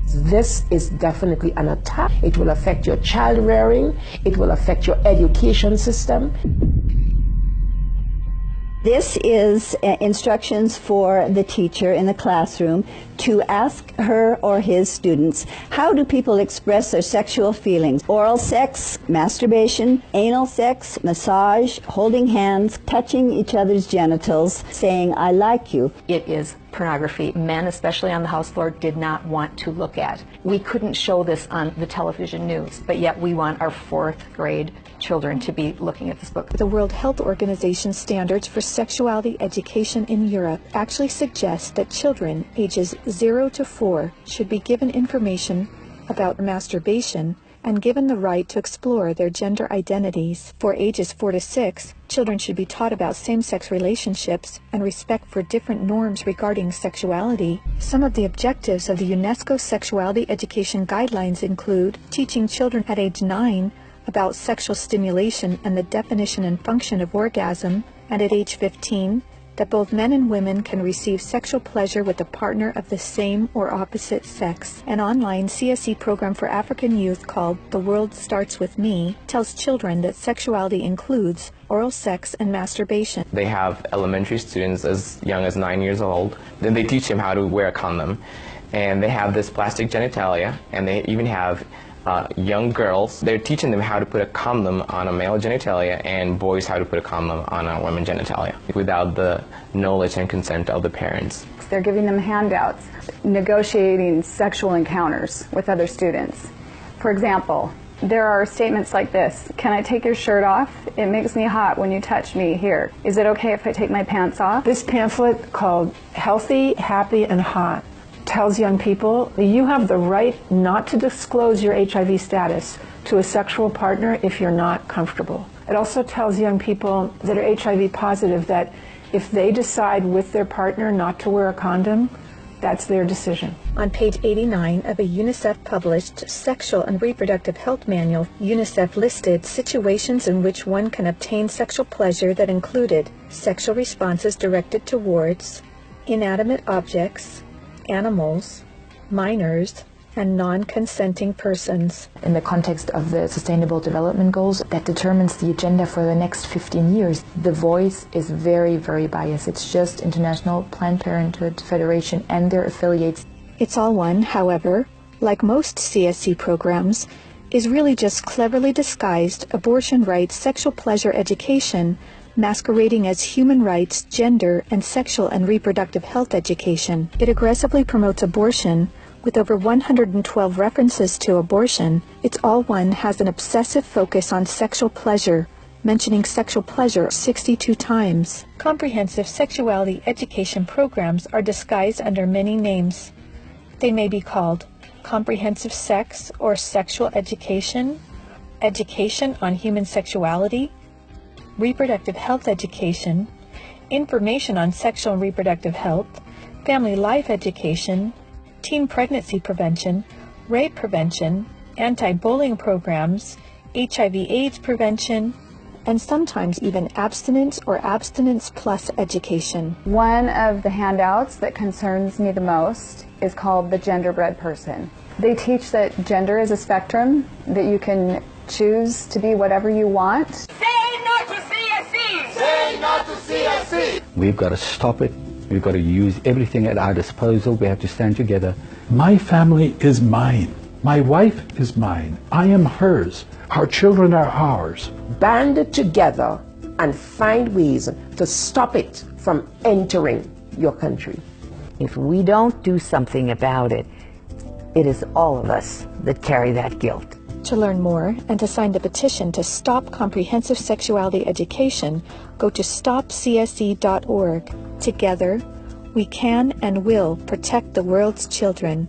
This is definitely an attack. It will affect your child rearing. It will affect your education system. This is instructions for the teacher in the classroom to ask her or his students, how do people express their sexual feelings? Oral sex, masturbation, anal sex, massage, holding hands, touching each other's genitals, saying, I like you. It is pornography men, especially on the House floor, did not want to look at. We couldn't show this on the television news, but yet we want our fourth grade children to be looking at this book. The World Health Organization standards for sexuality education in Europe actually suggest that children ages 0 to 4 should be given information about masturbation and given the right to explore their gender identities. For ages 4 to 6, children should be taught about same-sex relationships and respect for different norms regarding sexuality. Some of the objectives of the UNESCO Sexuality Education Guidelines include teaching children at age 9 about sexual stimulation and the definition and function of orgasm, and at age 15, that both men and women can receive sexual pleasure with a partner of the same or opposite sex. An online CSE program for African youth called The World Starts With Me tells children that sexuality includes oral sex and masturbation. They have elementary students as young as 9 years old. Then they teach them how to wear a condom. And they have this plastic genitalia, and they even have young girls. They're teaching them how to put a condom on a male genitalia and boys how to put a condom on a woman genitalia without the knowledge and consent of the parents. They're giving them handouts, negotiating sexual encounters with other students. For example, there are statements like this: can I take your shirt off? It makes me hot when you touch me here. Is it okay if I take my pants off? This pamphlet called Healthy, Happy, and Hot tells young people you have the right not to disclose your HIV status to a sexual partner if you're not comfortable. It also tells young people that are HIV positive that if they decide with their partner not to wear a condom, that's their decision. On page 89 of a UNICEF-published Sexual and Reproductive Health Manual, UNICEF listed situations in which one can obtain sexual pleasure that included sexual responses directed towards inanimate objects, animals, minors, and non-consenting persons. In the context of the Sustainable Development Goals that determines the agenda for the next 15 years, the voice is very, very biased. It's just International Planned Parenthood Federation and their affiliates. It's All One, however, like most CSE programs, is really just cleverly disguised abortion rights, sexual pleasure education, masquerading as human rights, gender, and sexual and reproductive health education. It aggressively promotes abortion. With over 112 references to abortion, It's All One has an obsessive focus on sexual pleasure, mentioning sexual pleasure 62 times. Comprehensive sexuality education programs are disguised under many names. They may be called comprehensive sex or sexual education, education on human sexuality, reproductive health education, information on sexual and reproductive health, family life education, teen pregnancy prevention, rape prevention, anti-bullying programs, HIV/AIDS prevention, and sometimes even abstinence or abstinence plus education. One of the handouts that concerns me the most is called The Genderbread Person. They teach that gender is a spectrum, that you can choose to be whatever you want. Say no to CSE! Say no to CSE! We've got to stop it. We've got to use everything at our disposal. We have to stand together. My family is mine. My wife is mine. I am hers. Our children are ours. Band together and find ways to stop it from entering your country. If we don't do something about it, it is all of us that carry that guilt. To learn more and to sign the petition to stop comprehensive sexuality education, go to stopcse.org. Together, we can and will protect the world's children.